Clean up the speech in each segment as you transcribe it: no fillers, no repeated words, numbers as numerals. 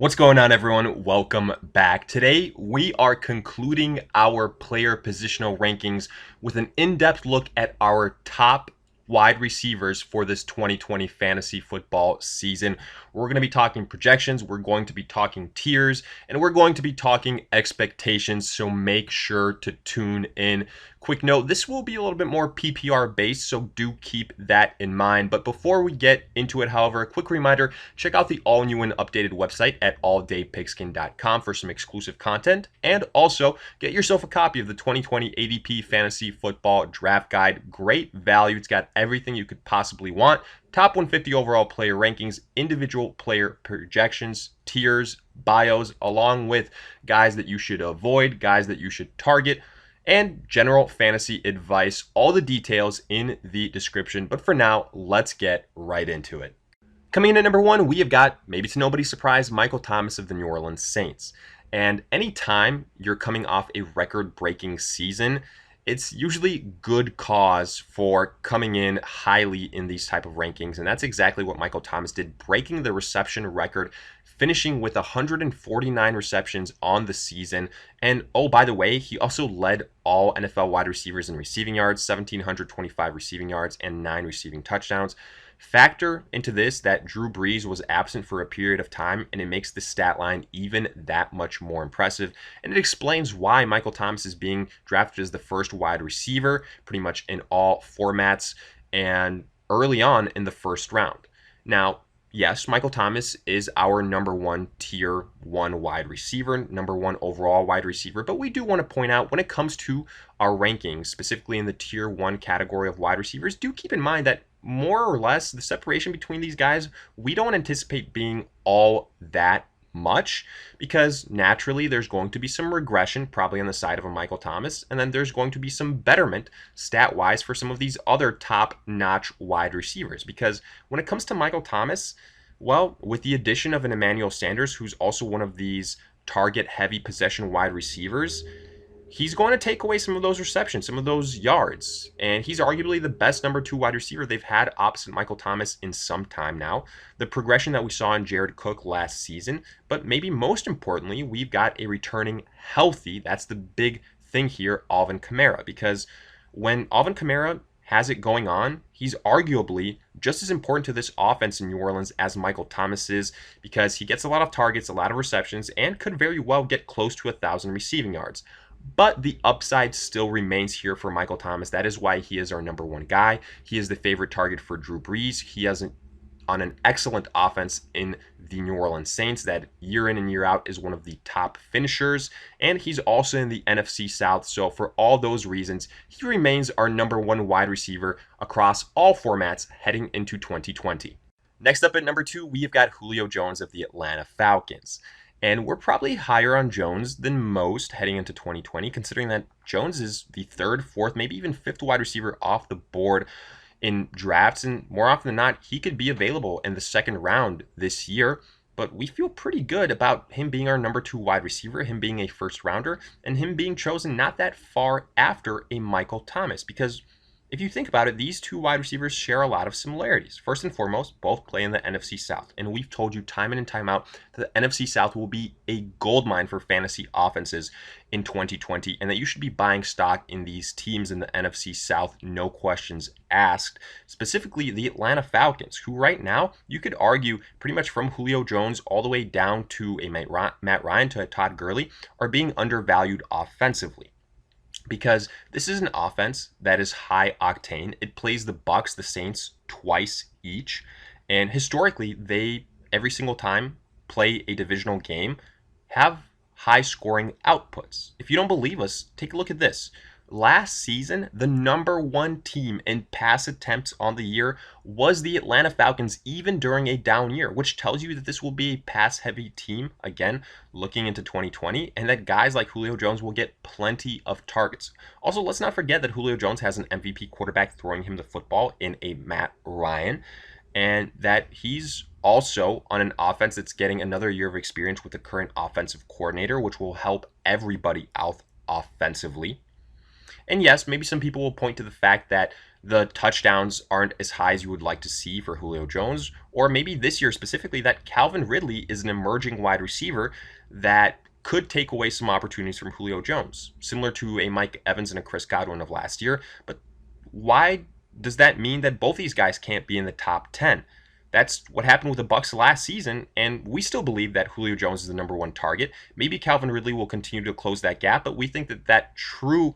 What's going on, everyone? Welcome back. Today, we are concluding our player positional rankings with an in-depth look at our top wide receivers for this 2020 fantasy football season. We're going to be talking projections, we're going to be talking tiers, and we're going to be talking expectations, so make sure to tune in. Quick note, this will be a little bit more PPR based, so do keep that in mind. But before we get into it, however, a quick reminder, check out the all-new and updated website at alldaypigskin.com for some exclusive content, and also get yourself a copy of the 2020 ADP Fantasy Football Draft Guide. Great value. It's got everything you could possibly want. Top 150 overall player rankings, individual player projections, tiers, bios, along with guys that you should avoid, guys that you should target, and general fantasy advice. All the details in the description. But for now, let's get right into it. Coming in at number one, we have got, maybe to nobody's surprise, Michael Thomas of the New Orleans Saints. And anytime you're coming off a record-breaking season, it's usually good cause for coming in highly in these type of rankings. And that's exactly what Michael Thomas did, breaking the reception record, finishing with 149 receptions on the season. And oh, by the way, he also led all NFL wide receivers in receiving yards, 1,725 receiving yards and 9 receiving touchdowns. Factor into this that Drew Brees was absent for a period of time, and it makes the stat line even that much more impressive. And it explains why Michael Thomas is being drafted as the first wide receiver pretty much in all formats and early on in the first round. Now, yes, Michael Thomas is our number one tier one wide receiver, number one overall wide receiver, but we do want to point out when it comes to our rankings, specifically in the tier one category of wide receivers, do keep in mind that more or less the separation between these guys, we don't anticipate being all that much, because naturally there's going to be some regression probably on the side of a Michael Thomas, and then there's going to be some betterment stat-wise for some of these other top-notch wide receivers. Because when it comes to Michael Thomas, well, with the addition of an Emmanuel Sanders, who's also one of these target-heavy possession wide receivers, he's going to take away some of those receptions, some of those yards. And he's arguably the best number two wide receiver they've had opposite Michael Thomas in some time now. The progression that we saw in Jared Cook last season, but maybe most importantly, we've got a returning healthy, that's the big thing here, Alvin Kamara. Because when Alvin Kamara has it going on, he's arguably just as important to this offense in New Orleans as Michael Thomas is, because he gets a lot of targets, a lot of receptions, and could very well get close to 1,000 receiving yards. But the upside still remains here for Michael Thomas. That is why he is our number one guy. He is the favorite target for Drew Brees. He has on an excellent offense in the New Orleans Saints that year in and year out is one of the top finishers. And he's also in the NFC South. So for all those reasons, he remains our number one wide receiver across all formats heading into 2020. Next up at number two, we have got Julio Jones of the Atlanta Falcons. And we're probably higher on Jones than most heading into 2020, considering that Jones is the third, fourth, maybe even fifth wide receiver off the board in drafts. And more often than not, he could be available in the second round this year. But we feel pretty good about him being our number two wide receiver, him being a first rounder, and him being chosen not that far after a Michael Thomas. Because if you think about it, these two wide receivers share a lot of similarities. First and foremost, both play in the NFC South. And we've told you time in and time out that the NFC South will be a goldmine for fantasy offenses in 2020, and that you should be buying stock in these teams in the NFC South, no questions asked. Specifically, the Atlanta Falcons, who right now, you could argue pretty much from Julio Jones all the way down to a Matt Ryan to a Todd Gurley, are being undervalued offensively. Because this is an offense that is high octane. It plays the Bucks, the Saints twice each, and historically they every single time play a divisional game have high scoring outputs. If you don't believe us, take a look at this. Last season, the number one team in pass attempts on the year was the Atlanta Falcons, even during a down year, which tells you that this will be a pass-heavy team, again, looking into 2020, and that guys like Julio Jones will get plenty of targets. Also, let's not forget that Julio Jones has an MVP quarterback throwing him the football in a Matt Ryan, and that he's also on an offense that's getting another year of experience with the current offensive coordinator, which will help everybody out offensively. And yes, maybe some people will point to the fact that the touchdowns aren't as high as you would like to see for Julio Jones, or maybe this year specifically that Calvin Ridley is an emerging wide receiver that could take away some opportunities from Julio Jones, similar to a Mike Evans and a Chris Godwin of last year. But why does that mean that both these guys can't be in the top 10? That's what happened with the Bucs last season, and we still believe that Julio Jones is the number one target. Maybe Calvin Ridley will continue to close that gap, but we think that that true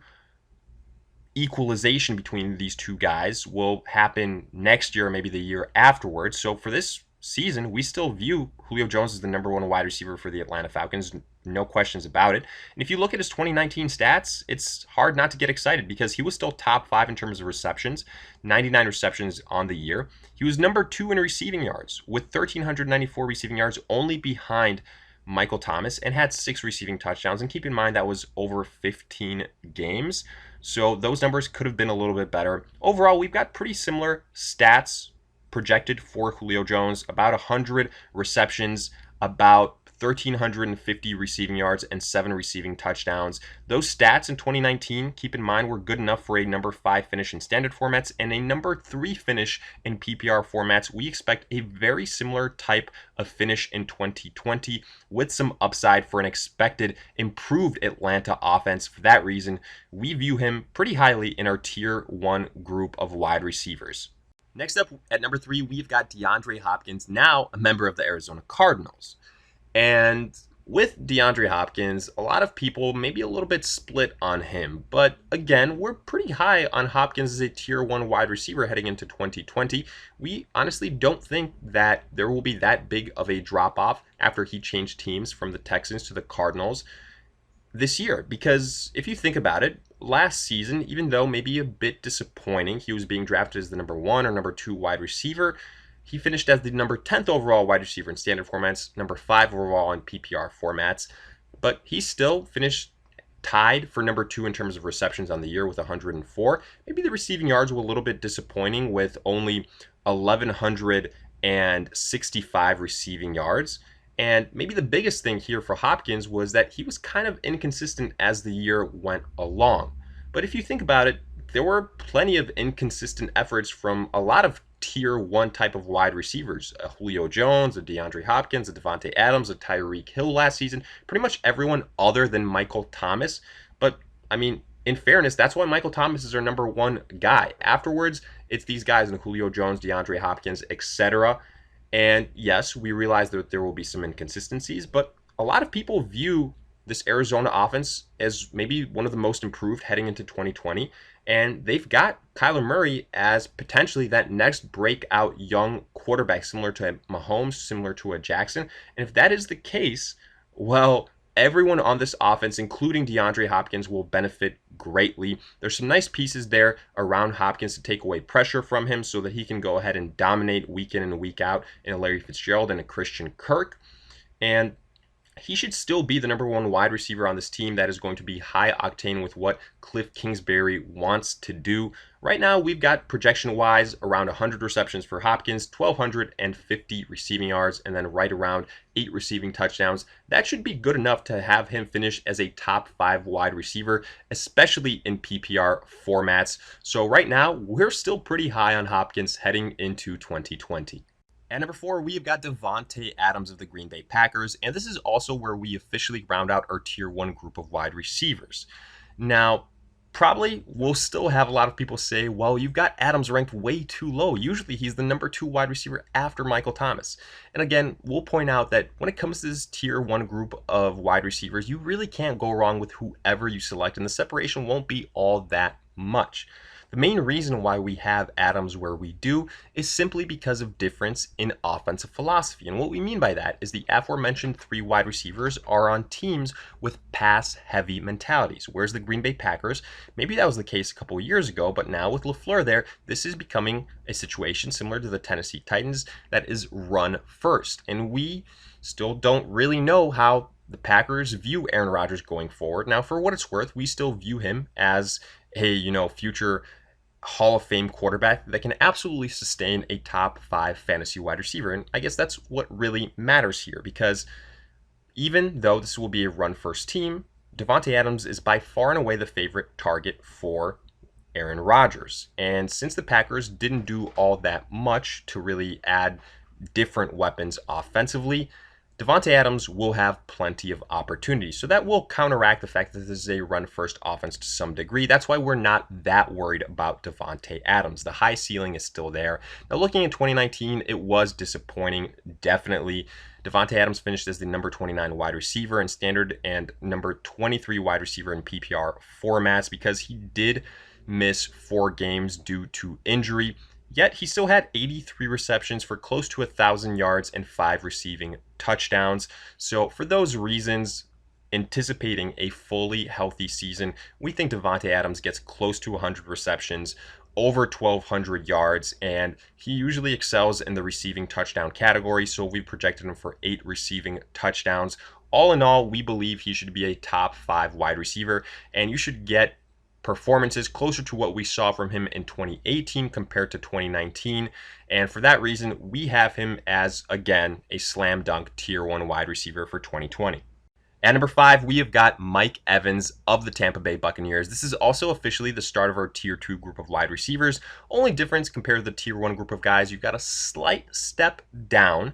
equalization between these two guys will happen next year or maybe the year afterwards. So for this season, we still view Julio Jones as the number one wide receiver for the Atlanta Falcons. No questions about it. And if you look at his 2019 stats, it's hard not to get excited because he was still top 5 in terms of receptions, 99 receptions on the year. He was number 2 in receiving yards with 1,394 receiving yards, only behind Michael Thomas, and had 6 receiving touchdowns. And keep in mind that was over 15 games. So those numbers could have been a little bit better. Overall, we've got pretty similar stats projected for Julio Jones, about 100 receptions, about 1,350 receiving yards, and 7 receiving touchdowns. Those stats in 2019, keep in mind, were good enough for a number 5 finish in standard formats and a number 3 finish in PPR formats. We expect a very similar type of finish in 2020 with some upside for an expected improved Atlanta offense. For that reason, we view him pretty highly in our tier 1 group of wide receivers. Next up at number 3, we've got DeAndre Hopkins, now a member of the Arizona Cardinals. And with DeAndre Hopkins, a lot of people maybe a little bit split on him. But again, we're pretty high on Hopkins as a tier 1 wide receiver heading into 2020. We honestly don't think that there will be that big of a drop-off after he changed teams from the Texans to the Cardinals this year. Because if you think about it, last season, even though maybe a bit disappointing, he was being drafted as the number 1 or number 2 wide receiver. He finished as the number 10th overall wide receiver in standard formats, number 5 overall in PPR formats, but he still finished tied for number 2 in terms of receptions on the year with 104. Maybe the receiving yards were a little bit disappointing with only 1,165 receiving yards. And maybe the biggest thing here for Hopkins was that he was kind of inconsistent as the year went along. But if you think about it, there were plenty of inconsistent efforts from a lot of tier 1 type of wide receivers. A Julio Jones, a DeAndre Hopkins, a Davante Adams, a Tyreek Hill last season. Pretty much everyone other than Michael Thomas. But, I mean, in fairness, that's why Michael Thomas is our number 1 guy. Afterwards, it's these guys in Julio Jones, DeAndre Hopkins, etc. And yes, we realize that there will be some inconsistencies, but a lot of people view this Arizona offense as maybe one of the most improved heading into 2020. And they've got Kyler Murray as potentially that next breakout young quarterback, similar to Mahomes, similar to a Jackson. And if that is the case, well, everyone on this offense, including DeAndre Hopkins, will benefit greatly. There's some nice pieces there around Hopkins to take away pressure from him so that he can go ahead and dominate week in and week out in a Larry Fitzgerald and a Christian Kirk. And he should still be the number 1 wide receiver on this team that is going to be high octane with what Cliff Kingsbury wants to do. Right now, we've got projection-wise around 100 receptions for Hopkins, 1,250 receiving yards, and then right around 8 receiving touchdowns. That should be good enough to have him finish as a top 5 wide receiver, especially in PPR formats. So right now, we're still pretty high on Hopkins heading into 2020. At number 4, we've got Davante Adams of the Green Bay Packers, and this is also where we officially round out our tier 1 group of wide receivers. Now, probably we'll still have a lot of people say, well, you've got Adams ranked way too low. Usually he's the number 2 wide receiver after Michael Thomas. And again, we'll point out that when it comes to this tier 1 group of wide receivers, you really can't go wrong with whoever you select, and the separation won't be all that much. The main reason why we have Adams where we do is simply because of difference in offensive philosophy. And what we mean by that is the aforementioned 3 wide receivers are on teams with pass-heavy mentalities, whereas the Green Bay Packers, maybe that was the case a couple of years ago, but now with LaFleur there, this is becoming a situation similar to the Tennessee Titans that is run first. And we still don't really know how the Packers view Aaron Rodgers going forward. Now, for what it's worth, we still view him as a, future Hall of Fame quarterback that can absolutely sustain a top 5 fantasy wide receiver. And I guess that's what really matters here, because even though this will be a run-first team, Davante Adams is by far and away the favorite target for Aaron Rodgers. And since the Packers didn't do all that much to really add different weapons offensively, Davante Adams will have plenty of opportunities. So that will counteract the fact that this is a run-first offense to some degree. That's why we're not that worried about Davante Adams. The high ceiling is still there. Now, looking at 2019, it was disappointing, definitely. Davante Adams finished as the number 29 wide receiver in standard and number 23 wide receiver in PPR formats because he did miss 4 games due to injury. Yet he still had 83 receptions for close to 1,000 yards and 5 receiving touchdowns. So for those reasons, anticipating a fully healthy season, we think Davante Adams gets close to 100 receptions, over 1,200 yards, and he usually excels in the receiving touchdown category. So we projected him for 8 receiving touchdowns. All in all, we believe he should be a top 5 wide receiver, and you should get performances closer to what we saw from him in 2018 compared to 2019. And for that reason, we have him as, again, a slam dunk tier 1 wide receiver for 2020. At number 5, we have got Mike Evans of the Tampa Bay Buccaneers. This is also officially the start of our tier 2 group of wide receivers. Only difference compared to the tier 1 group of guys, you've got a slight step down.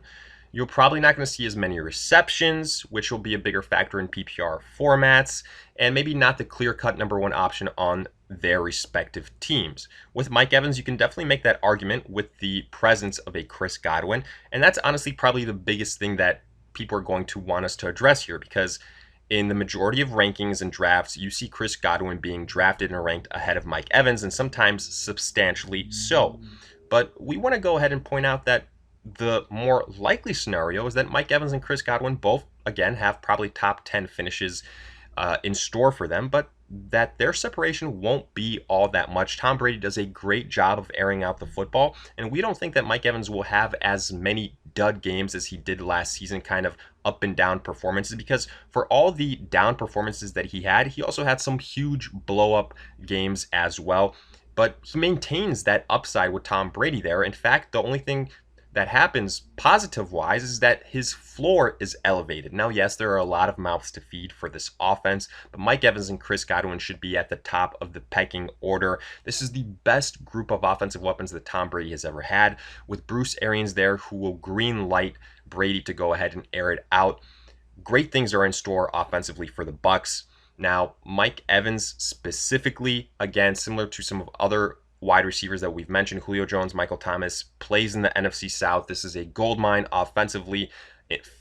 You're probably not going to see as many receptions, which will be a bigger factor in PPR formats, and maybe not the clear-cut number 1 option on their respective teams. With Mike Evans, you can definitely make that argument with the presence of a Chris Godwin, and that's honestly probably the biggest thing that people are going to want us to address here, because in the majority of rankings and drafts, you see Chris Godwin being drafted and ranked ahead of Mike Evans, and sometimes substantially so. But we want to go ahead and point out that the more likely scenario is that Mike Evans and Chris Godwin both, again, have probably top 10 finishes in store for them, but that their separation won't be all that much. Tom Brady does a great job of airing out the football, and we don't think that Mike Evans will have as many dud games as he did last season, kind of up and down performances, because for all the down performances that he also had some huge blow-up games as well. But he maintains that upside with Tom Brady there. In fact, the only thing that happens positive-wise is that his floor is elevated. Now, yes, there are a lot of mouths to feed for this offense, but Mike Evans and Chris Godwin should be at the top of the pecking order. This is the best group of offensive weapons that Tom Brady has ever had, with Bruce Arians there who will green light Brady to go ahead and air it out. Great things are in store offensively for the Bucs. Now, Mike Evans specifically, again, similar to some of other wide receivers that we've mentioned, Julio Jones, Michael Thomas, plays in the NFC South. This is a gold mine offensively.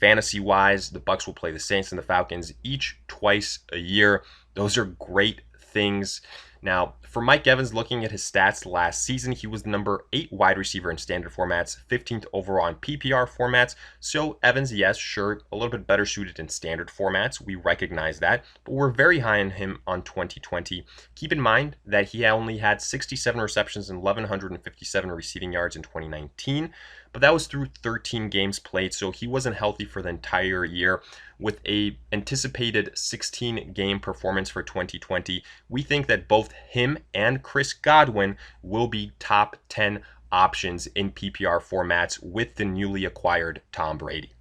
Fantasy-wise, the Bucs will play the Saints and the Falcons each twice a year. Those are great things. Now, for Mike Evans, looking at his stats last season, he was the number 8 wide receiver in standard formats, 15th overall in PPR formats. So Evans, yes, sure, a little bit better suited in standard formats. We recognize that, but we're very high on him on 2020. Keep in mind that he only had 67 receptions and 1,157 receiving yards in 2019, but that was through 13 games played, so he wasn't healthy for the entire year. With a anticipated 16-game performance for 2020, we think that both him and Chris Godwin will be top 10 options in PPR formats with the newly acquired Tom Brady.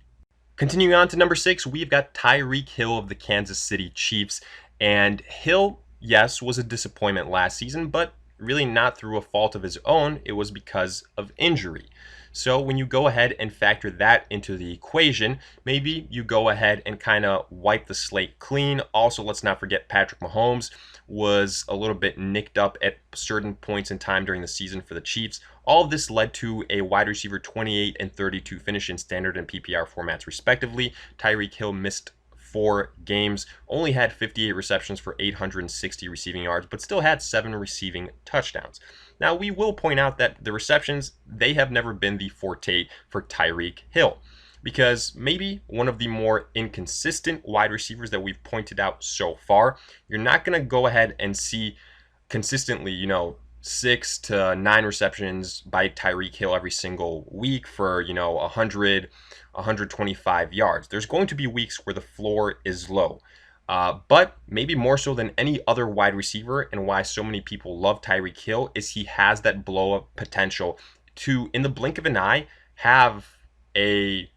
Continuing on to number 6, we've got Tyreek Hill of the Kansas City Chiefs. And Hill, yes, was a disappointment last season, but really not through a fault of his own. It was because of injury. So when you go ahead and factor that into the equation, maybe you go ahead and kind of wipe the slate clean. Also, let's not forget Patrick Mahomes was a little bit nicked up at certain points in time during the season for the Chiefs. All of this led to a wide receiver 28 and 32 finish in standard and PPR formats respectively. Tyreek Hill missed 4 games, only had 58 receptions for 860 receiving yards, but still had 7 receiving touchdowns. Now, we will point out that the receptions, they have never been the forte for Tyreek Hill, because maybe one of the more inconsistent wide receivers that we've pointed out so far, you're not going to go ahead and see consistently, 6 to 9 receptions by Tyreek Hill every single week for, 100, 125 yards. There's going to be weeks where the floor is low. But maybe more so than any other wide receiver, and why so many people love Tyreek Hill, is he has that blow-up potential to, in the blink of an eye, have a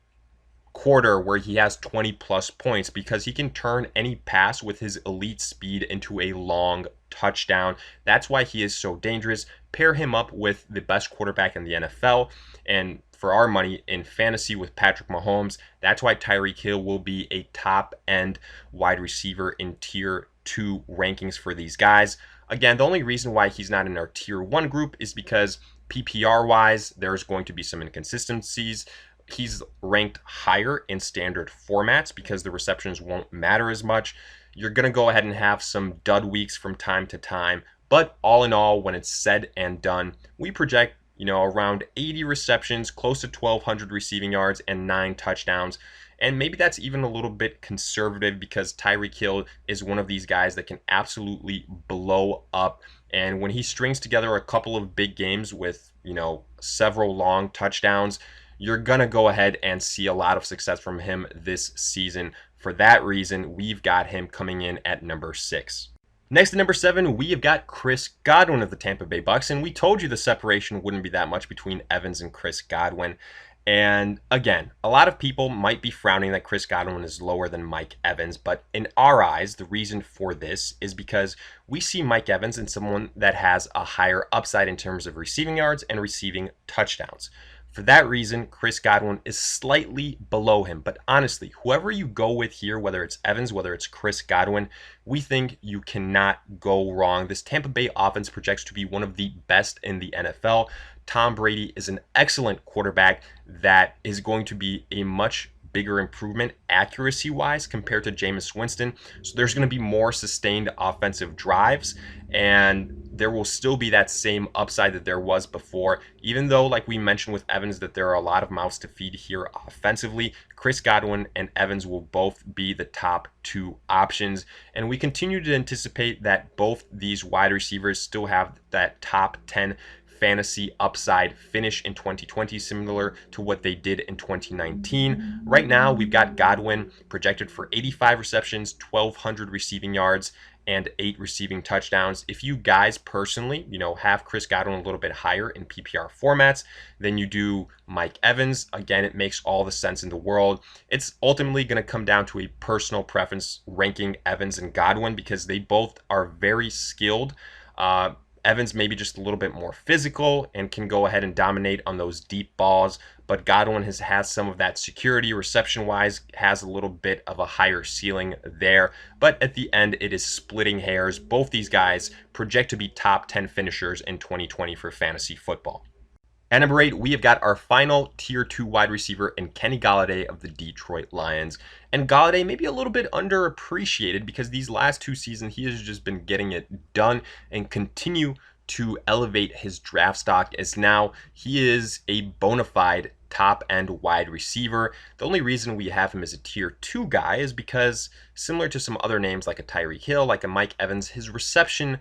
quarter where he has 20 plus points because he can turn any pass with his elite speed into a long touchdown. That's why he is so dangerous. Pair him up with the best quarterback in the NFL, and for our money in fantasy with Patrick Mahomes, that's why Tyreek Hill will be a top end wide receiver in tier 2 rankings for these guys. Again, the only reason why he's not in our tier 1 group is because PPR wise, there's going to be some inconsistencies. He's ranked higher in standard formats because the receptions won't matter as much. You're going to go ahead and have some dud weeks from time to time. But all in all, when it's said and done, we project, around 80 receptions, close to 1,200 receiving yards, and 9 touchdowns. And maybe that's even a little bit conservative because Tyreek Hill is one of these guys that can absolutely blow up. And when he strings together a couple of big games with, several long touchdowns, you're going to go ahead and see a lot of success from him this season. For that reason, we've got him coming in at number 6. Next at number 7, we have got Chris Godwin of the Tampa Bay Bucks. And we told you the separation wouldn't be that much between Evans and Chris Godwin. And again, a lot of people might be frowning that Chris Godwin is lower than Mike Evans, but in our eyes, the reason for this is because we see Mike Evans as someone that has a higher upside in terms of receiving yards and receiving touchdowns. For that reason, Chris Godwin is slightly below him. But honestly, whoever you go with here, whether it's Evans, whether it's Chris Godwin, we think you cannot go wrong. This Tampa Bay offense projects to be one of the best in the NFL. Tom Brady is an excellent quarterback that is going to be a much bigger improvement accuracy-wise compared to Jameis Winston. So there's going to be more sustained offensive drives, and there will still be that same upside that there was before. Even though, like we mentioned with Evans, that there are a lot of mouths to feed here offensively, Chris Godwin and Evans will both be the top 2 options. And we continue to anticipate that both these wide receivers still have that top 10 fantasy upside finish in 2020, similar to what they did in 2019. Right now, we've got Godwin projected for 85 receptions, 1,200 receiving yards, and 8 receiving touchdowns. If you guys personally, have Chris Godwin a little bit higher in PPR formats than you do Mike Evans, again, it makes all the sense in the world. It's ultimately going to come down to a personal preference ranking Evans and Godwin because they both are very skilled. Evans maybe just a little bit more physical and can go ahead and dominate on those deep balls, but Godwin has some of that security reception-wise, has a little bit of a higher ceiling there. But at the end, it is splitting hairs. Both these guys project to be top 10 finishers in 2020 for fantasy football. At number 8, we have got our final tier 2 wide receiver in Kenny Golloday of the Detroit Lions. And Golloday may be a little bit underappreciated because these last 2 seasons, he has just been getting it done and continue to elevate his draft stock as now he is a bona fide top end wide receiver. The only reason we have him as a tier 2 guy is because similar to some other names like a Tyreek Hill, like a Mike Evans, his reception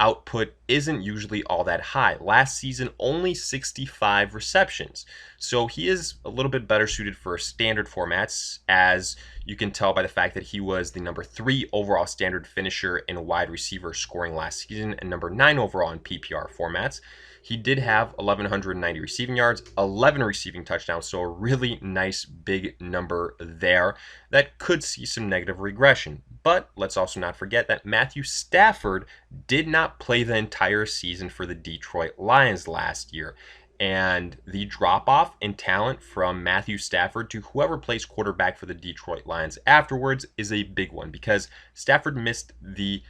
output isn't usually all that high. Last season, only 65 receptions. So he is a little bit better suited for standard formats, as you can tell by the fact that he was the number 3 overall standard finisher in wide receiver scoring last season and number 9 overall in PPR formats. He did have 1,190 receiving yards, 11 receiving touchdowns, so a really nice big number there that could see some negative regression. But let's also not forget that Matthew Stafford did not play the entire season for the Detroit Lions last year. And the drop-off in talent from Matthew Stafford to whoever plays quarterback for the Detroit Lions afterwards is a big one because Stafford missed the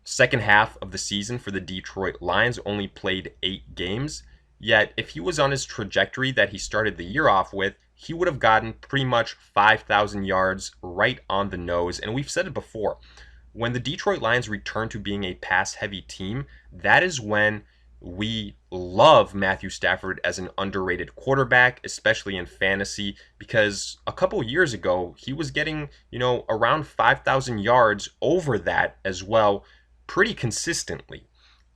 second half of the season for the Detroit Lions, only played 8 games. Yet, if he was on his trajectory that he started the year off with, he would have gotten pretty much 5,000 yards right on the nose. And we've said it before, when the Detroit Lions return to being a pass-heavy team, that is when we love Matthew Stafford as an underrated quarterback, especially in fantasy, because a couple years ago, he was getting, around 5,000 yards over that as well, pretty consistently.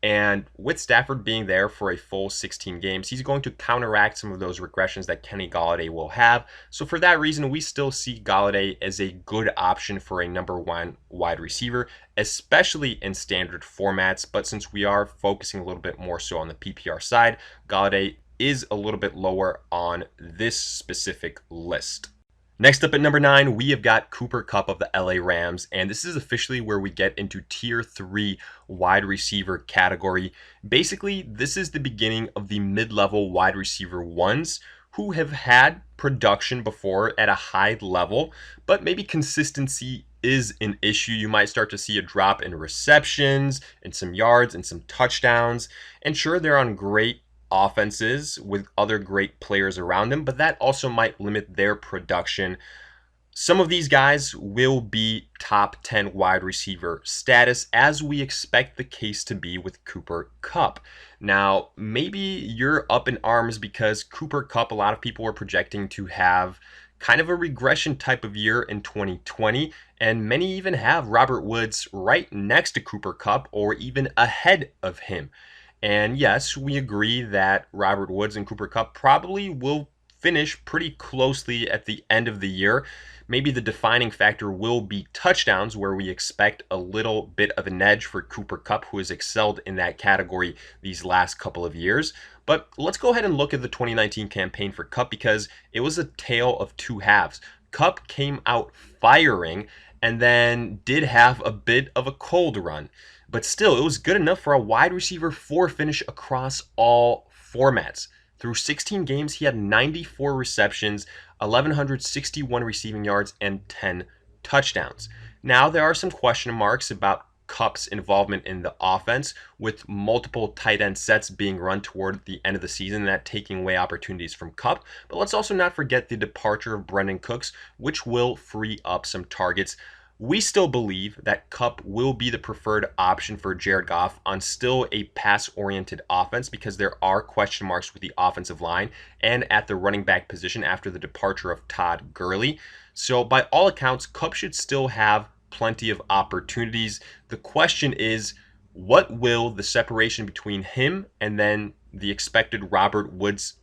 And with Stafford being there for a full 16 games, he's going to counteract some of those regressions that Kenny Golloday will have. So for that reason, we still see Golloday as a good option for a number 1 wide receiver, especially in standard formats. But since we are focusing a little bit more so on the PPR side, Golloday is a little bit lower on this specific list. Next up at number 9, we have got Cooper Kupp of the LA Rams, and this is officially where we get into tier 3 wide receiver category. Basically, this is the beginning of the mid-level wide receiver ones who have had production before at a high level, but maybe consistency is an issue. You might start to see a drop in receptions and some yards and some touchdowns, and sure, they're on great offenses with other great players around them, but that also might limit their production. Some of these guys will be top 10 wide receiver status, as we expect the case to be with Cooper Kupp. Now, maybe you're up in arms because Cooper Kupp, a lot of people were projecting to have kind of a regression type of year in 2020, and many even have Robert Woods right next to Cooper Kupp or even ahead of him. And yes, we agree that Robert Woods and Cooper Kupp probably will finish pretty closely at the end of the year. Maybe the defining factor will be touchdowns, where we expect a little bit of an edge for Cooper Kupp, who has excelled in that category these last couple of years. But let's go ahead and look at the 2019 campaign for Kupp, because it was a tale of two halves. Kupp came out firing and then did have a bit of a cold run. But still, it was good enough for a wide receiver 4 finish across all formats. Through 16 games, he had 94 receptions, 1,161 receiving yards, and 10 touchdowns. Now, there are some question marks about Kupp's involvement in the offense, with multiple tight end sets being run toward the end of the season, that taking away opportunities from Kupp. But let's also not forget the departure of Brendan Cooks, which will free up some targets. We still believe that Kupp will be the preferred option for Jared Goff on still a pass-oriented offense, because there are question marks with the offensive line and at the running back position after the departure of Todd Gurley. So by all accounts, Kupp should still have plenty of opportunities. The question is, what will the separation between him and then the expected Robert Woods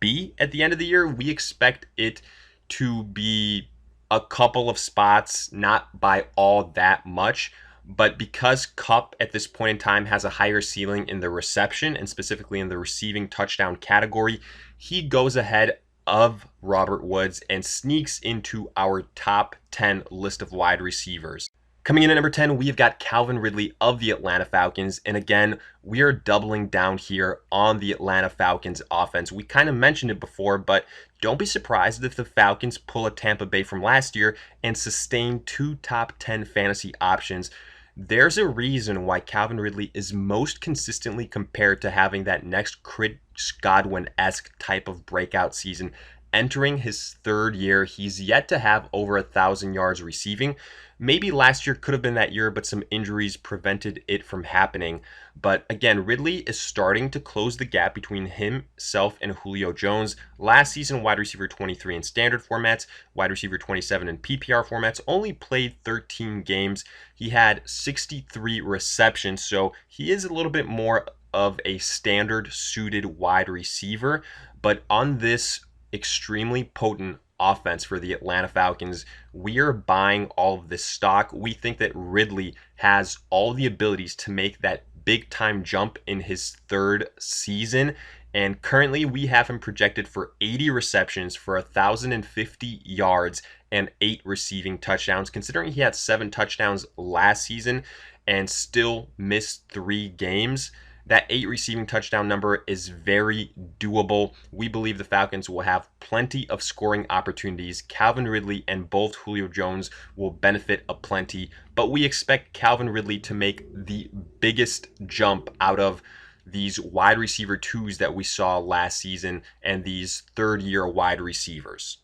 be at the end of the year? We expect it to be a couple of spots, not by all that much, but because Kupp at this point in time has a higher ceiling in the reception and specifically in the receiving touchdown category, he goes ahead of Robert Woods and sneaks into our top 10 list of wide receivers. Coming in at number 10, we have got Calvin Ridley of the Atlanta Falcons. And again, we are doubling down here on the Atlanta Falcons offense. We kind of mentioned it before, but don't be surprised if the Falcons pull a Tampa Bay from last year and sustain 2 top 10 fantasy options. There's a reason why Calvin Ridley is most consistently compared to having that next Chris Godwin-esque type of breakout season. Entering his 3rd year, he's yet to have over 1,000 yards receiving. Maybe last year could have been that year, but some injuries prevented it from happening. But again, Ridley is starting to close the gap between himself and Julio Jones. Last season, wide receiver 23 in standard formats, wide receiver 27 in PPR formats, only played 13 games. He had 63 receptions, so he is a little bit more of a standard suited wide receiver. But on this extremely potent offense for the Atlanta Falcons, we are buying all of this stock. We think that Ridley has all the abilities to make that big time jump in his 3rd season, and currently we have him projected for 80 receptions for 1,050 yards and 8 receiving touchdowns, considering he had 7 touchdowns last season and still missed 3 games. That 8 receiving touchdown number is very doable. We believe the Falcons will have plenty of scoring opportunities. Calvin Ridley and both Julio Jones will benefit aplenty, but we expect Calvin Ridley to make the biggest jump out of these wide receiver 2s that we saw last season and these 3rd-year wide receivers.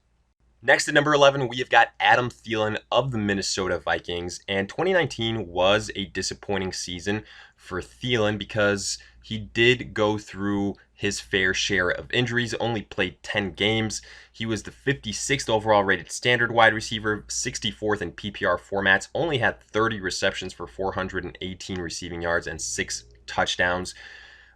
Next at number 11, we have got Adam Thielen of the Minnesota Vikings, and 2019 was a disappointing season for Thielen because he did go through his fair share of injuries, only played 10 games. He was the 56th overall rated standard wide receiver, 64th in PPR formats, only had 30 receptions for 418 receiving yards and 6 touchdowns.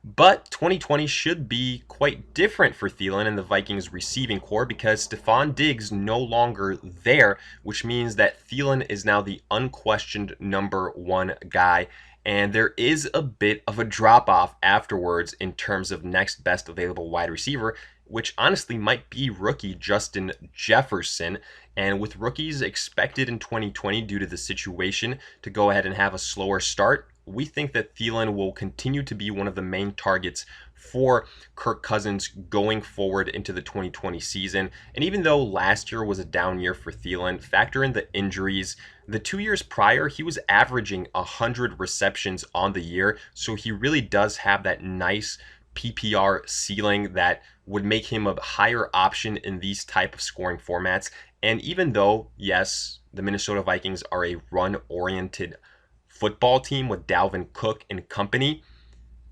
But 2020 should be quite different for Thielen and the Vikings receiving core because Stephon Diggs no longer there, which means that Thielen is now the unquestioned number 1 guy. And there is a bit of a drop-off afterwards in terms of next best available wide receiver, which honestly might be rookie Justin Jefferson. And with rookies expected in 2020 due to the situation to go ahead and have a slower start, we think that Thielen will continue to be one of the main targets for Kirk Cousins going forward into the 2020 season. And even though last year was a down year for Thielen, factor in the injuries, the 2 years prior, he was averaging 100 receptions on the year. So he really does have that nice PPR ceiling that would make him a higher option in these type of scoring formats. And even though, yes, the Minnesota Vikings are a run-oriented football team with Dalvin Cook and company,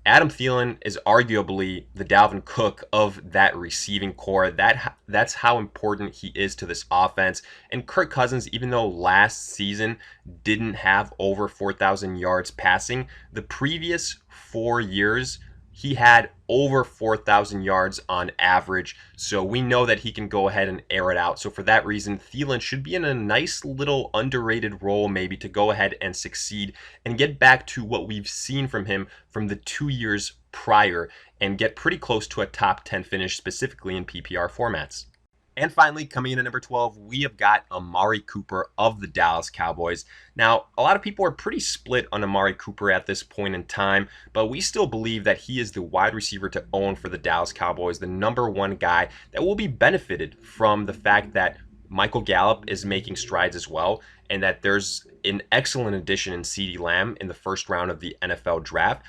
Adam Thielen is arguably the Dalvin Cook of that receiving core. That's how important he is to this offense. And Kirk Cousins, even though last season didn't have over 4,000 yards passing, the previous 4 years he had over 4,000 yards on average. So we know that he can go ahead and air it out. So for that reason, Thielen should be in a nice little underrated role maybe to go ahead and succeed and get back to what we've seen from him from the 2 years prior and get pretty close to a top 10 finish, specifically in PPR formats. And finally, coming in at number 12, we have got Amari Cooper of the Dallas Cowboys. Now, a lot of people are pretty split on Amari Cooper at this point in time, but we still believe that he is the wide receiver to own for the Dallas Cowboys, the number one guy that will be benefited from the fact that Michael Gallup is making strides as well, and that there's an excellent addition in CeeDee Lamb in the first round of the NFL draft.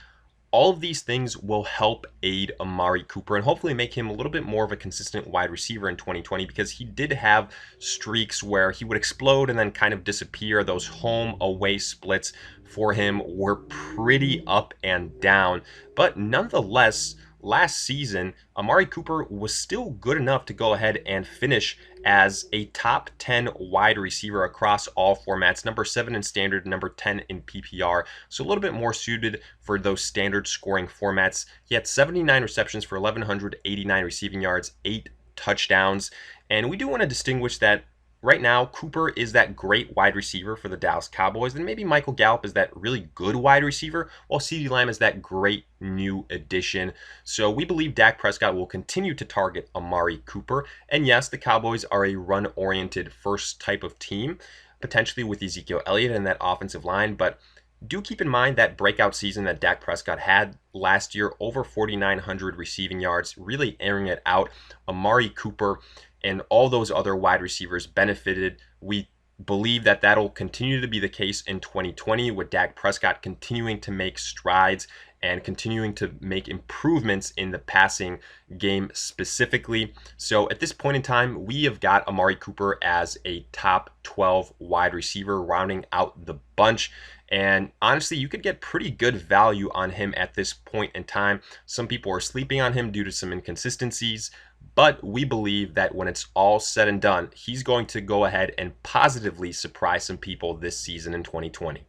All of these things will help aid Amari Cooper and hopefully make him a little bit more of a consistent wide receiver in 2020, because he did have streaks where he would explode and then kind of disappear. Those home-away splits for him were pretty up and down. But nonetheless, last season, Amari Cooper was still good enough to go ahead and finish as a top 10 wide receiver across all formats, number 7 in standard, number 10 in PPR. So a little bit more suited for those standard scoring formats. He had 79 receptions for 1,189 receiving yards, 8 touchdowns. And we do want to distinguish that right now, Cooper is that great wide receiver for the Dallas Cowboys, and maybe Michael Gallup is that really good wide receiver, while CeeDee Lamb is that great new addition. So we believe Dak Prescott will continue to target Amari Cooper. And yes, the Cowboys are a run-oriented first type of team, potentially with Ezekiel Elliott and that offensive line, but do keep in mind that breakout season that Dak Prescott had last year, over 4,900 receiving yards, really airing it out. Amari Cooper and all those other wide receivers benefited. We believe that that'll continue to be the case in 2020 with Dak Prescott continuing to make strides and continuing to make improvements in the passing game specifically. So at this point in time, we have got Amari Cooper as a top 12 wide receiver, rounding out the bunch. And honestly, you could get pretty good value on him at this point in time. Some people are sleeping on him due to some inconsistencies, but we believe that when it's all said and done, he's going to go ahead and positively surprise some people this season in 2020.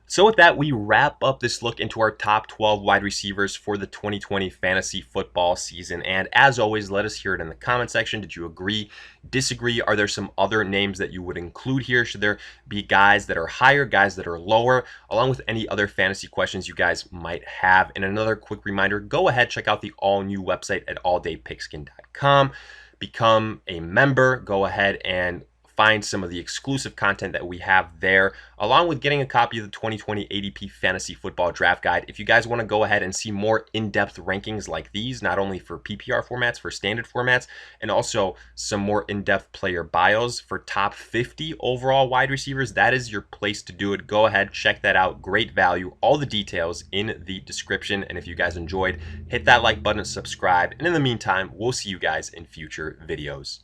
So with that, we wrap up this look into our top 12 wide receivers for the 2020 fantasy football season. And as always, let us hear it in the comment section. Did you agree, disagree? Are there some other names that you would include here? Should there be guys that are higher, guys that are lower, along with any other fantasy questions you guys might have? And another quick reminder, go ahead, check out the all-new website at alldaypigskin.com. Become a member. Go ahead and find some of the exclusive content that we have there, along with getting a copy of the 2020 ADP Fantasy Football Draft Guide. If you guys want to go ahead and see more in-depth rankings like these, not only for PPR formats, for standard formats, and also some more in-depth player bios for top 50 overall wide receivers, that is your place to do it. Go ahead, check that out. Great value. All the details in the description. And if you guys enjoyed, hit that like button and subscribe. And in the meantime, we'll see you guys in future videos.